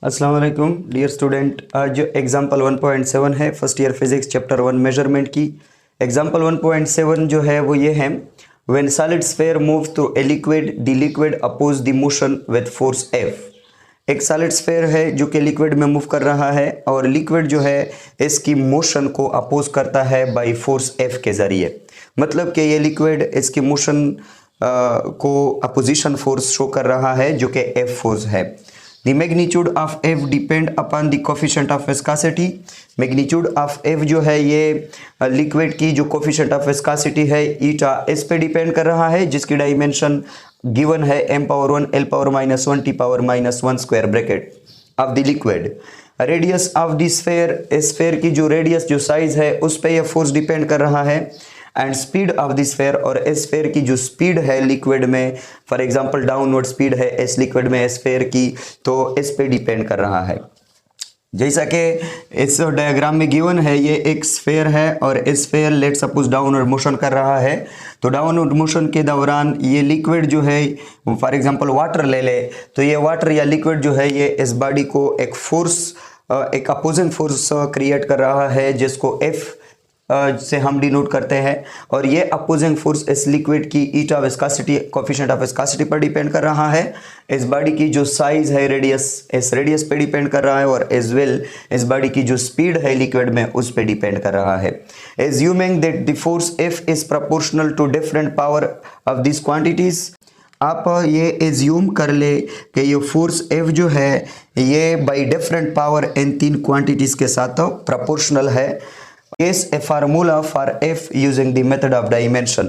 अस्सलाम वालेकुम dear student. आज जो एग्जाम्पल 1.7 है first year physics chapter 1 measurement की एग्जाम्पल 1.7 जो है वो ये है, when solid sphere move through a liquid the liquid oppose the motion with force F. एक सॉलिड स्फीयर है जो कि लिक्विड में मूव कर रहा है और लिक्विड जो है इसकी मोशन को अपोज करता है बाय फोर्स एफ के जरिए। मतलब कि ये लिक्विड इसकी मोशन को अपोजिशन फोर्स शो कर रहा है जो कि एफ फोर्स है। The magnitude of F depend upon the coefficient of viscosity। Magnitude of F जो है ये लिक्विड की जो कोफिशिएंट ऑफ विस्कोसिटी है ईटा इस पे डिपेंड कर रहा है, जिसकी डायमेंशन गिवन है m⁻1 l⁻−1 t⁻−1 square bracket of the liquid. Radius of the sphere की जो रेडियस जो साइज है उस पे ये फोर्स डिपेंड कर रहा है। And speed of the sphere और स्फीयर की जो स्पीड है लिक्विड में, फॉर एग्जांपल डाउनवर्ड स्पीड है इस लिक्विड में स्फीयर की, तो इस पे डिपेंड कर रहा है। जैसा कि इस डायग्राम में गिवन है, ये एक स्फीयर है और sphere let suppose downward motion कर रहा है। तो डाउनवर्ड मोशन के दौरान ये लिक्विड जो है, फॉर एग्जांपल वाटर ले ले, तो ये वाटर या लिक्विड जो है ये इस बॉडी को एक फोर्स, एक अपोजिंग फोर्स क्रिएट कर रहा है जिसको एफ से हम डिनोट करते हैं। और ये अपोजिंग फोर्स इस लिक्विड की ईटा विस्कोसिटी कोफिशिएंट ऑफ विस्कोसिटी पर डिपेंड कर रहा है। इस बॉडी की जो साइज है रेडियस, इस रेडियस पे डिपेंड कर रहा है और एज वेल इस बॉडी की जो स्पीड है लिक्विड में उस पे डिपेंड कर रहा है। Assuming that the force F is proportional to different power of this quantities. आप ये एज्यूम कर ले कि ये फोर्स एफ जो है ये बाई डिफरेंट पावर इन तीन क्वांटिटीज के साथ प्रोपोर्शनल है। Is a formula for F using the method of dimension।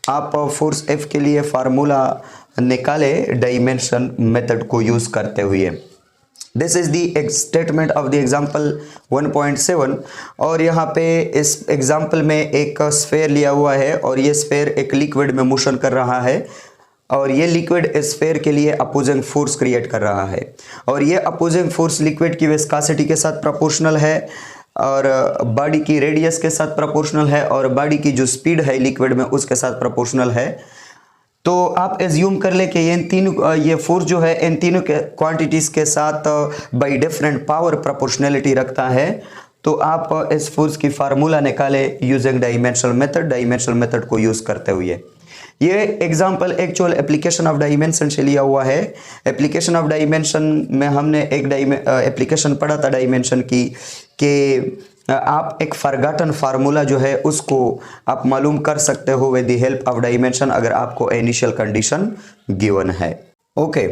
आप फोर्स F के लिए फार्मूला निकाले डायमेंशन मेथड को यूज करते हुए। This is the statement of the example 1.7। और यहाँ पे इस एग्जाम्पल में एक स्फीयर लिया हुआ है और ये स्फीयर एक लिक्विड में मोशन कर रहा है और ये लिक्विड स्फीयर के लिए अपोजिंग फोर्स क्रिएट कर रहा है और ये अपोजिंग फोर्स लिक्विड की विस्कोसिटी के साथ प्रोपोर्शनल है और बॉडी की रेडियस के साथ प्रोपोर्शनल है और बॉडी की जो स्पीड है लिक्विड में उसके साथ प्रोपोर्शनल है। तो आप एज्यूम कर ले कि ये फोर्स जो है इन तीनों के क्वांटिटीज के साथ बाय डिफरेंट पावर प्रोपोर्शनलिटी रखता है। तो आप इस फोर्स की फार्मूला निकाले यूजिंग डायमेंशनल मेथड को यूज करते हुए। ये example actual application of dimension से लिया हुआ है। एप्लीकेशन ऑफ डायमेंशन में हमने एक एप्लीकेशन पढ़ा था डायमेंशन की कि आप एक फॉरगॉटन फार्मूला जो है उसको आप मालूम कर सकते हो with the help of dimension अगर आपको इनिशियल कंडीशन गिवन है। ओके,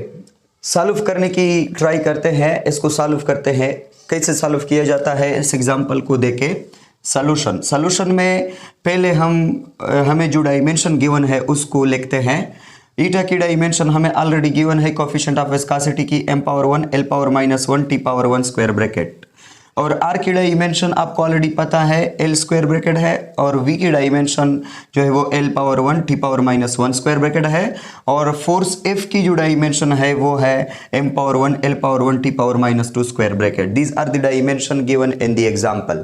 सॉल्व करने की ट्राई करते हैं। इसको सॉल्व करते हैं, कैसे सॉल्व किया जाता है इस एग्जाम्पल को देके। सॉल्यूशन में पहले हमें जो डायमेंशन गिवन है उसको लिखते हैं। ईटा की डायमेंशन हमें ऑलरेडी गिवन है कोफिशिएंट ऑफ विस्कोसिटी की m⁻1 l⁻−1 t⁻1 square bracket. और आर की डायमेंशन आपको ऑलरेडी पता है l स्क्वायर ब्रैकेट है और v की डायमेंशन जो है वो l⁻1 t⁻−1 स्क्वायर ब्रैकेट है और फोर्स F की जो डायमेंशन है वो है m⁻1 l⁻1 t⁻−2 square bracket. These are the dimension given in the example.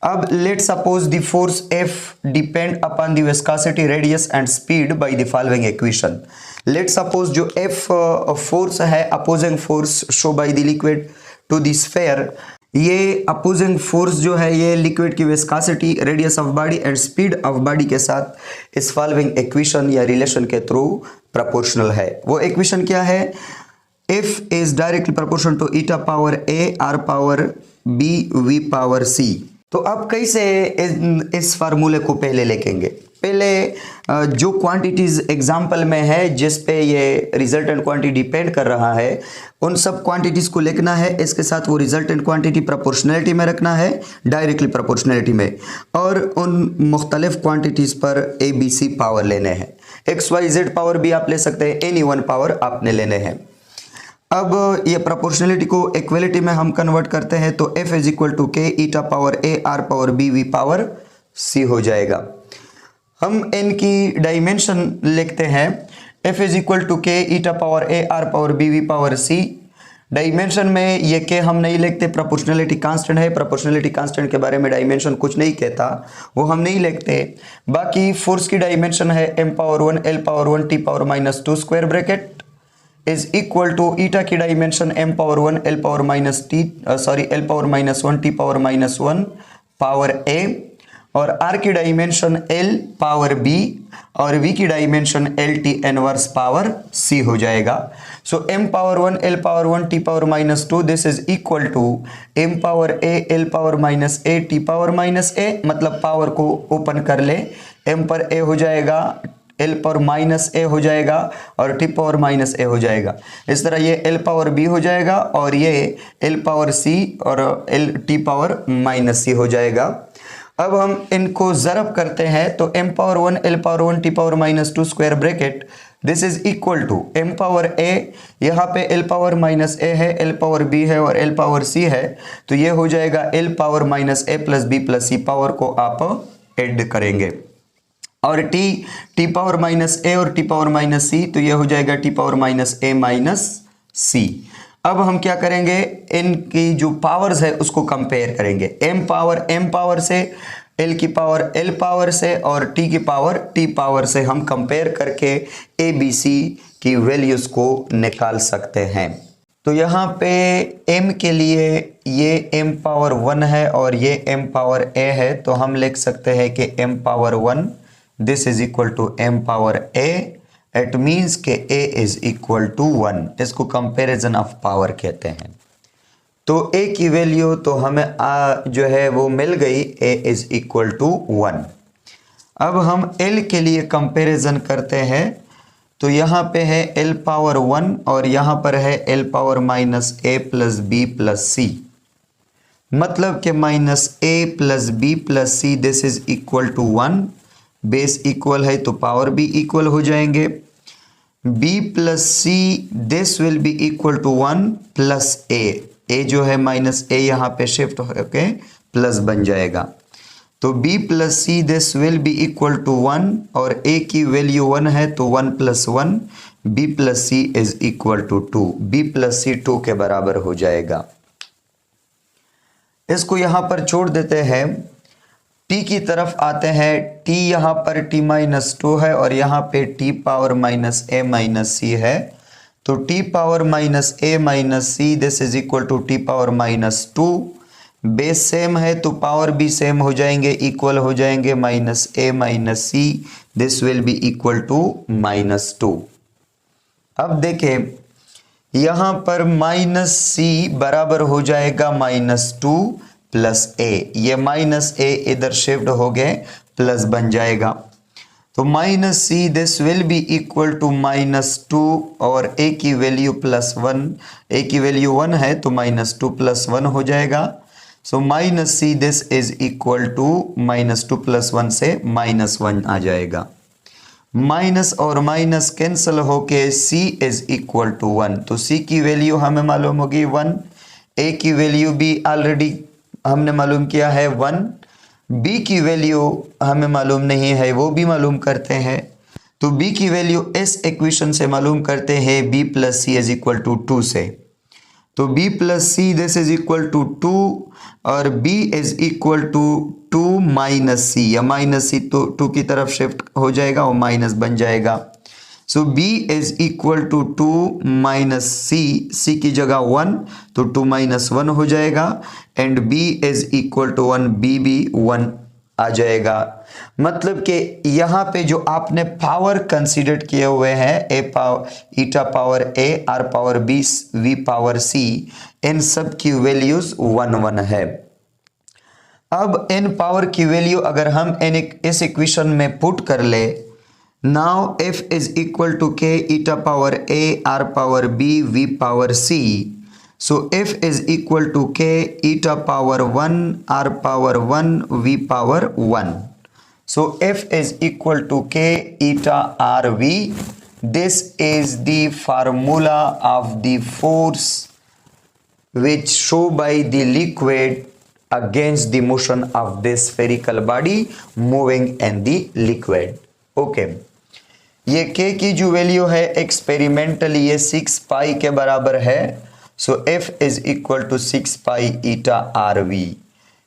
अब let suppose the force F depend upon the viscosity radius and speed by the following equation. Let suppose जो F force है opposing force show by the liquid to the sphere, ये opposing force जो है ये liquid की viscosity, radius of body and speed of body के साथ इस फॉलोइंग इक्वेशन या रिलेशन के थ्रू प्रोपोर्शनल है। वो इक्वेशन क्या है? F is directly proportional to eta power A R power B V power C। तो अब कैसे इस फार्मूले को पहले लिखेंगे? पहले जो क्वांटिटीज एग्जाम्पल में है जिस पे ये रिजल्टेंट क्वांटिटी डिपेंड कर रहा है उन सब क्वांटिटीज को लिखना है। इसके साथ वो रिजल्टेंट क्वांटिटी प्रोपोर्शनलिटी में रखना है, डायरेक्टली प्रोपोर्शनलिटी में, और उन मुख्तलिफ क्वांटिटीज पर ABC पावर लेने हैं। XYZ पावर भी आप ले सकते हैं, एनी वन पावर आपने लेने हैं। अब ये प्रोपोर्शनलिटी को इक्वलिटी में हम कन्वर्ट करते हैं तो F is equal to K eta power A R power B V power C हो जाएगा। हम इनकी डायमेंशन लिखते हैं। F is equal to K eta power A R power B V power C। Dimension में ये के हम नहीं लिखते, प्रोपोर्शनलिटी कांस्टेंट है। प्रोपोर्शनलिटी कांस्टेंट के बारे में डायमेंशन कुछ नहीं कहता, वो हम नहीं लिखते। बाकी फोर्स की डायमेंशन है m⁻1 l⁻1 t⁻−2 square bracket is equal to eta की dimension m power 1 l power minus l power minus 1 t power minus 1 power a, और r की डायमेंशन l पावर b और v की dimension l t inverse power c हो जाएगा। So m power 1 l power 1 t power minus 2 this is equal to m power a l power minus a t power minus a, मतलब power को open कर ले, m पर a हो जाएगा, l पर माइनस a हो जाएगा और t पावर माइनस a हो जाएगा। इस तरह ये l पावर b हो जाएगा और ये l पावर c और l t power minus c हो जाएगा। अब हम इनको ज़रब करते हैं तो m power 1 l power 1 t power minus 2 square bracket this is equal to m power a, यहाँ पे l पावर माइनस a है, l पावर b है और l पावर c है, तो ये हो जाएगा l power minus a plus b plus c, power को आप ऐड करेंगे, और t पावर माइनस a और t पावर माइनस c, तो ये हो जाएगा t power minus a minus c। अब हम क्या करेंगे, इनकी जो पावर्स है उसको कंपेयर करेंगे, m पावर से, l की पावर l पावर से और t की पावर t पावर से हम कंपेयर करके a b c की वैल्यूज को निकाल सकते हैं। तो यहाँ पे m के लिए ये m पावर 1 है और ये m पावर a है, तो हम लिख सकते हैं कि m power 1 this is equal to m power a, it means के a इज इक्वल टू 1, इसको कंपेरिजन ऑफ पावर कहते हैं। तो a की वैल्यू तो हमें जो है वो मिल गई, a इज इक्वल टू 1। अब हम l के लिए कंपेरिजन करते हैं, तो यहाँ पे है l पावर 1 और यहाँ पर है l power minus a plus b plus c, मतलब कि minus a plus b plus c this is equal to 1, base equal है तो पावर भी इक्वल हो जाएंगे, b plus c this will be equal to 1 plus a जो है minus a यहाँ पे शिफ्ट होके प्लस बन जाएगा, तो b plus c this will be equal to 1 और a की वैल्यू 1 है तो 1 plus 1, b plus c is equal to 2, b plus c 2 के बराबर हो जाएगा। इसको यहाँ पर छोड़ देते हैं, t की तरफ आते हैं, t यहाँ पर t माइनस 2 है और यहाँ पे t power minus a minus c है, तो t power minus a minus c this is equal to t power minus 2, base same है तो पावर भी सेम हो जाएंगे, इक्वल हो जाएंगे, minus a minus c this will be equal to minus 2। अब देखें यहाँ पर माइनस c बराबर हो जाएगा माइनस 2 प्लस a, ये माइनस a इधर शिफ्ट हो गए प्लस बन जाएगा, तो minus c this will be equal to minus 2 और a की वैल्यू प्लस 1, a की वैल्यू 1 है तो माइनस 2 प्लस 1 हो जाएगा, so minus c this is equal to minus 2 plus 1 से माइनस 1 आ जाएगा, माइनस और माइनस कैंसिल होके c इज इक्वल टू 1, तो c की वैल्यू हमें मालूम होगी 1, a की वैल्यू भी ऑलरेडी हमने मालूम किया है 1, b की वैल्यू हमें मालूम नहीं है, वो भी मालूम करते हैं, तो b की वैल्यू इस इक्वेशन से मालूम करते हैं b plus C is equal to 2 से, तो b plus C this is equal to 2 और b is equal to 2 minus C, या माइनस सी तो 2 की तरफ शिफ्ट हो जाएगा और माइनस बन जाएगा, so b is equal to 2 minus c की जगह 1 तो 2 माइनस 1 हो जाएगा, and b is equal to 1, b भी 1 आ जाएगा। मतलब कि यहाँ पे जो आपने पावर कंसीडर किए हुए हैं, a power eta power a, r power b, v power c, इन सब की वैल्यूज 1 1 है। अब इन पावर की वैल्यू अगर हम इस इक्वेशन में पुट कर ले, now f is equal to k eta power a, r power b, v power c, so f is equal to k eta power 1, r power 1, v power 1, so f is equal to k eta r v, this is the formula of the force which show by the liquid against the motion of this spherical body moving in the liquid। okay, ये k की जो value है experimentally ये 6 पाई के बराबर है, so f is equal to 6 pi eta R V,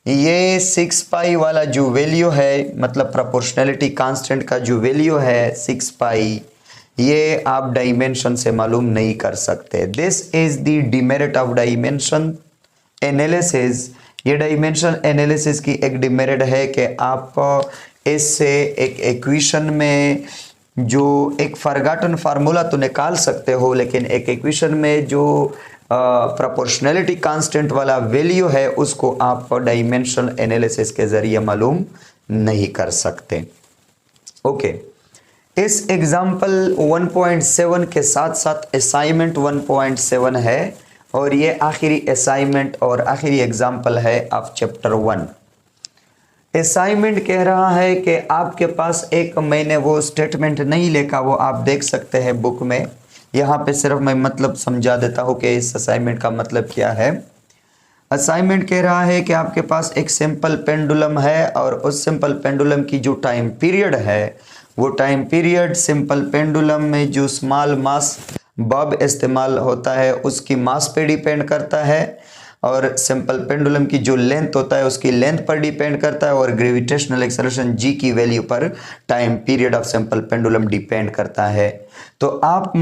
ये 6 पाई वाला जो वैल्यू है, मतलब प्रोपोर्शनैलिटी कांस्टेंट का जो वैल्यू है 6 पाई, ये आप डायमेंशन से मालूम नहीं कर सकते। This is the demerit of dimension analysis. ये डायमेंशन एनालिसिस की एक डिमेरिट है कि आप इससे एक इक्वेशन में जो एक फॉरगॉटन फार्मूला तो निकाल सकते हो, लेकिन एक इक्वेशन में जो प्रोपोर्शनैलिटी कांस्टेंट वाला वैल्यू है उसको आप डायमेंशन एनालिसिस के जरिए मालूम नहीं कर सकते। ओके, इस एग्जाम्पल 1.7 के साथ साथ असाइनमेंट 1.7 है और ये आखिरी असाइनमेंट और आखिरी एग्जाम्पल है ऑफ चैप्टर 1। असाइनमेंट कह रहा है कि आपके पास एक, मैंने वो स्टेटमेंट नहीं लिखा, वो आप देख सकते हैं बुक में। यहाँ पे सिर्फ मैं मतलब समझा देता हूँ कि इस असाइनमेंट का मतलब क्या है। असाइनमेंट कह रहा है कि आपके पास एक सिंपल पेंडुलम है और उस सिंपल पेंडुलम की जो टाइम पीरियड है वो टाइम पीरियड सिंपल पेंडुलम में जो स्मॉल मास बल्ब इस्तेमाल होता है उसकी मास पे डिपेंड करता है, और सिंपल पेंडुलम की जो लेंथ होता है उसकी लेंथ पर डिपेंड करता है, और ग्रेविटेशनल एक्सेलरेशन जी की वैल्यू पर time period of simple pendulum depend करता है। तो आप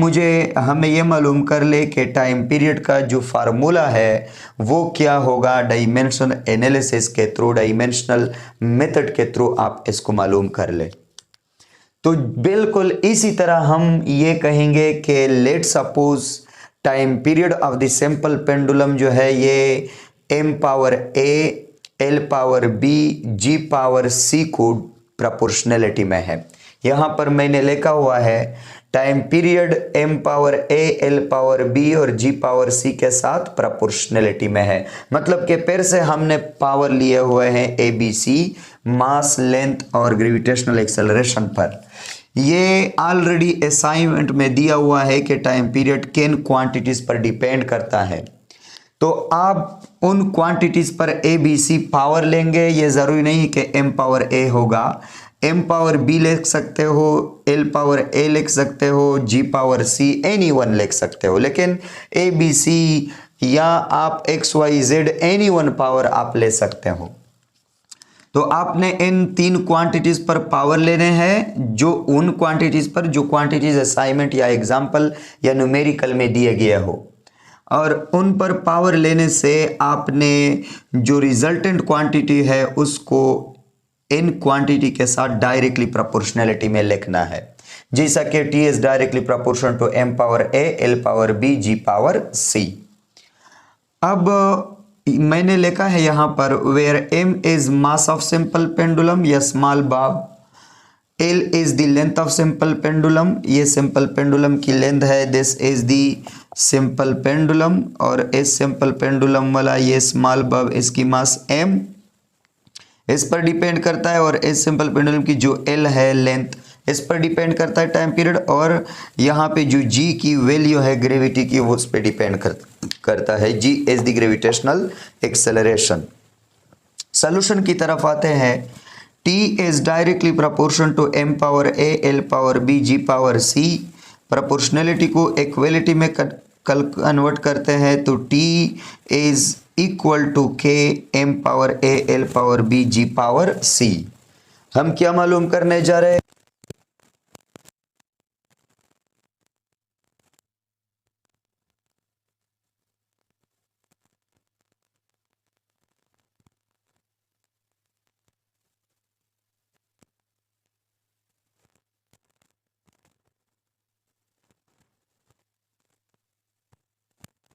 हमें ये मालूम कर ले कि टाइम पीरियड का जो फार्मूला है वो क्या होगा। डायमेंशन एनालिसिस के थ्रू, डायमेंशनल मेथड के थ्रू आप इसको मालूम कर ले। तो बिल्कुल इसी तरह हम ये कहेंगे कि let suppose time period of the simple pendulum जो है ये m power a l power b g power c को प्रोपोर्शनैलिटी में है। यहाँ पर मैंने लिखा हुआ है time period m power a l power b और g पावर c के साथ प्रोपोर्शनैलिटी में है। मतलब कि फिर से हमने पावर लिए हुए हैं a b c, mass, length और ग्रेविटेशनल एक्सेलरेशन पर। ये ऑलरेडी असाइनमेंट में दिया हुआ है कि टाइम पीरियड किन क्वांटिटीज पर डिपेंड करता है। तो आप उन क्वांटिटीज पर ए बी सी पावर लेंगे। ये ज़रूरी नहीं कि m पावर a होगा, m पावर b लिख सकते हो, l पावर a लिख सकते हो, g power c any one लिख सकते हो, लेकिन a b c या आप x y z any one power आप ले सकते हो। तो आपने इन तीन क्वांटिटीज पर पावर लेने हैं, जो उन क्वांटिटीज पर जो क्वांटिटीज असाइनमेंट या एग्जाम्पल या न्यूमेरिकल में दिए गए हो, और उन पर पावर लेने से आपने जो रिजल्टेंट क्वांटिटी है उसको इन क्वांटिटी के साथ डायरेक्टली प्रोपोर्शनैलिटी में लिखना है, जैसा कि t is directly proportional to m power a l power b g power c। अब मैंने लिखा है यहाँ पर where m is mass of simple pendulum या small bob, l is the length of simple pendulum, ये सिंपल पेंडुलम की length है, this is the simple pendulum, और इस सिंपल पेंडुलम वाला ये स्मॉल बॉब इसकी मास m इस पर डिपेंड करता है, और इस सिंपल पेंडुलम की जो l है लेंथ इस पर डिपेंड करता है टाइम पीरियड, और यहाँ पे जो g की वैल्यू है ग्रेविटी की वो उस पर डिपेंड करता है। g is the gravitational acceleration. Solution की तरफ आते हैं। t is directly proportional to m power a l power b g power c। Proportionality को इक्वलिटी में कन्वर्ट करते हैं तो t is equal to k m power a l power b g power c। हम क्या मालूम करने जा रहे हैं?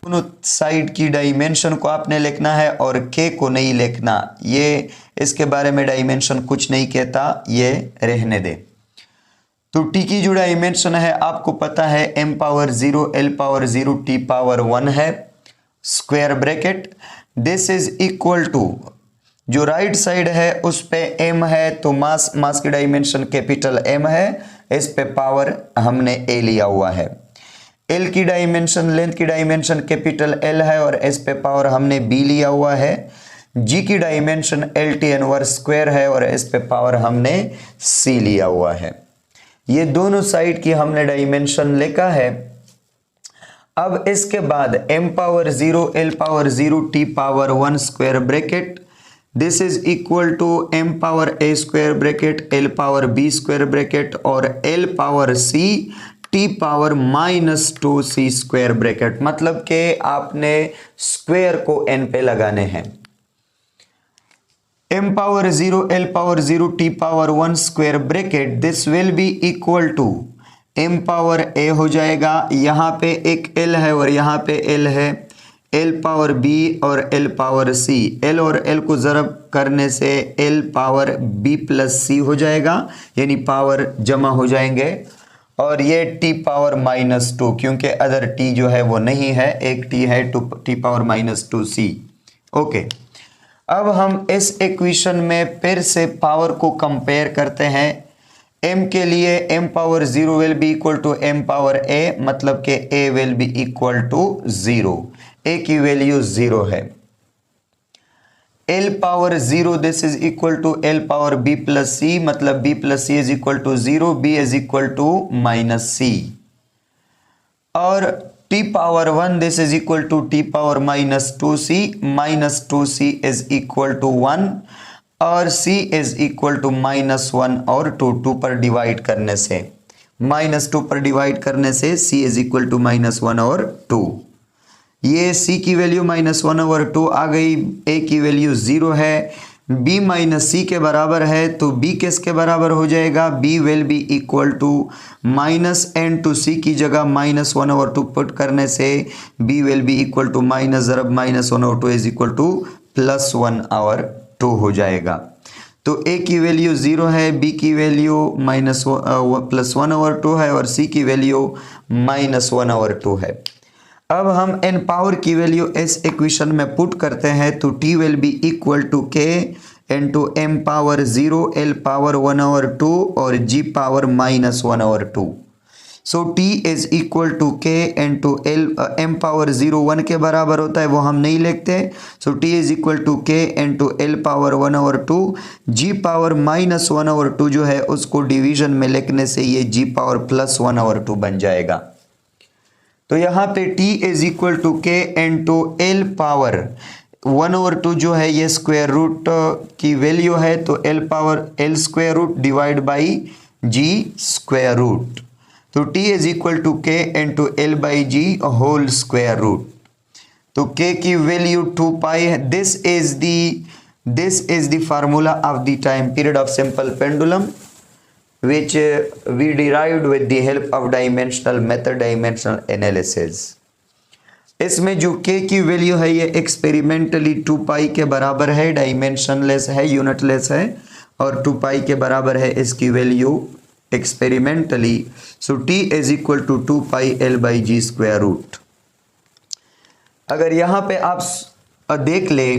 दोनों साइड की डायमेंशन को आपने लिखना है और k को नहीं लिखना। ये इसके बारे में डायमेंशन कुछ नहीं कहता, ये रहने दे। तो t की जो डायमेंशन है आपको पता है m power 0 l power 0 t power 1 है, square bracket. This is equal to जो राइट साइड है उस पे m है तो मास की डायमेंशन कैपिटल M है, इस पे पावर हमने a लिया हुआ है। L की डायमेंशन, लेंथ की डायमेंशन कैपिटल L है और इस पे पावर हमने B लिया हुआ है। G की डायमेंशन LT इनवर्स स्क्वायर है और इस पे पावर हमने C लिया हुआ है। ये दोनों साइड की हमने डायमेंशन लिखा है। अब इसके बाद m power 0 l power 0 t power 1 square bracket, this is equal to m power a square bracket l power b square bracket और l power c T power minus 2c square bracket, मतलब कि आपने square को n पे लगाने हैं। m power 0 l power 0 t power 1 square bracket, this will be equal to m power a हो जाएगा, यहाँ पे एक l है और यहाँ पे l है, l पावर b और l पावर c, l और l को ज़रब करने से l power b plus c हो जाएगा, यानी पावर जमा हो जाएंगे। और ये t पावर माइनस 2, क्योंकि अदर t जो है वो नहीं है, एक t है, t power minus 2c। Okay, अब हम इस इक्वेशन में फिर से पावर को कंपेयर करते हैं। m के लिए m power 0 will be equal to m power a, मतलब कि a will be equal to 0, a की वैल्यू 0 है। l power 0 this is equal to l power b plus c, मतलब b plus c is equal to 0, b is equal to minus c। और t power 1 this is equal to t power minus 2c, minus 2c is equal to 1 और c is equal to minus 1 और 2 पर divide करने से, minus 2 पर divide करने से c is equal to minus 1 और 2। ये c की वैल्यू माइनस 1 और 2 आ गई, a की वैल्यू 0 है, b माइनस c के बराबर है, तो b किसके बराबर हो जाएगा, b will be equal to minus n to c की जगह माइनस 1 और 2 पुट करने से b will be equal to minus ज़रब माइनस 1 और 2 इज इक्वल टू प्लस 1 और 2 हो जाएगा। तो a की वैल्यू 0 है, b की वैल्यू माइनस प्लस 1 और 2 है और c की वैल्यू माइनस 1 और 2 है। अब हम n पावर की वैल्यू इस इक्वेशन में पुट करते हैं, तो t will be equal to k into m power 0, l power 1 और 2 और g पावर माइनस 1 और 2। So t is equal to k into l, m power 0 1 के बराबर होता है, वो हम नहीं लिखते। So t is equal to k into l power 1 और 2, g पावर माइनस 1 और 2 जो है उसको डिवीजन में लिखने से ये g पावर प्लस 1 और 2 बन जाएगा। तो यहाँ पे t is equal to k into l power 1 और 2 जो है ये स्क्वायर रूट की वैल्यू है, तो l power l square root divide by g square root, तो t is equal to k into l by g whole square root. तो k की वैल्यू 2 पाई है। This is the formula of the time period of simple pendulum which we derived with the help of dimensional method, dimensional analysis। इसमें जो k की value है ये experimentally 2 पाई के बराबर है, डायमेंशनलेस है, यूनिटलेस है, और 2 पाई के बराबर है इसकी value experimentally. So t is equal to 2 pi l by g square root. अगर यहाँ पे आप देख ले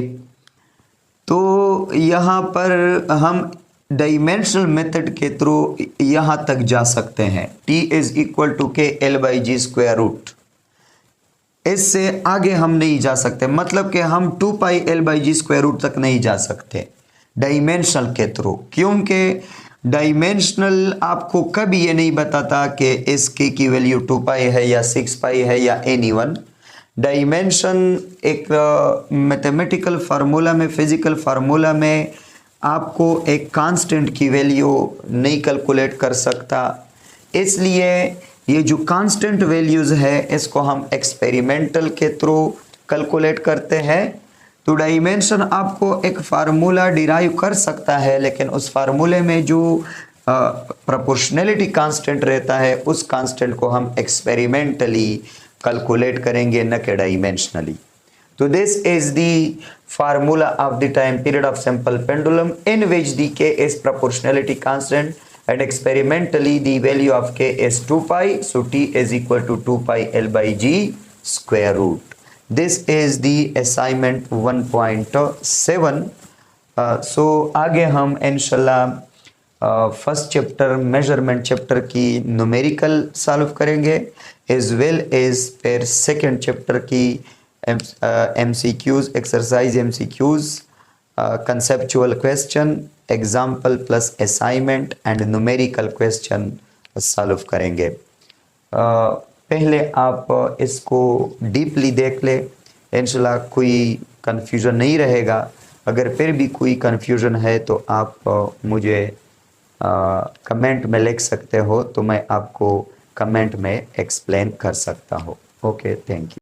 तो यहाँ पर हम डायमेंशनल मेथड के थ्रू यहाँ तक जा सकते हैं, t is equal to k l by g square root. इससे आगे हम नहीं जा सकते, मतलब कि हम 2 pi l by g square root तक नहीं जा सकते डायमेंशनल के थ्रू, क्योंकि डायमेंशनल आपको कभी ये नहीं बताता कि इस k की वैल्यू 2 पाई है या 6 पाई है या एनी वन। डायमेंशन एक मैथमेटिकल फार्मूला में, फिजिकल फार्मूला में आपको एक कांस्टेंट की वैल्यू नहीं कैलकुलेट कर सकता, इसलिए ये जो कांस्टेंट वैल्यूज़ है इसको हम एक्सपेरिमेंटल के थ्रू कैलकुलेट करते हैं। तो डायमेंशन आपको एक फार्मूला डिराइव कर सकता है, लेकिन उस फार्मूले में जो प्रोपोर्शनैलिटी कांस्टेंट रहता है उस कांस्टेंट को हम एक्सपेरिमेंटली कैलकुलेट करेंगे, न कि dimensionally. So this is the formula of the time period of simple pendulum in which the k is proportionality constant and experimentally the value of k is 2 pi. So t is equal to 2 pi l by g square root. This is the assignment 1.7. So आगे हम इंशाल्लाह first chapter measurement chapter की numerical solve करेंगे, as well as फिर second chapter की MCQs, exercise MCQs, conceptual question, example plus assignment and numerical question solve करेंगे। पहले आप इसको डीपली देख ले, इंशाल्लाह कोई कन्फ्यूज़न नहीं रहेगा। अगर फिर भी कोई कन्फ्यूज़न है तो आप मुझे कमेंट में लिख सकते हो, तो मैं आपको कमेंट में एक्सप्लेन कर सकता हो। Okay, thank you.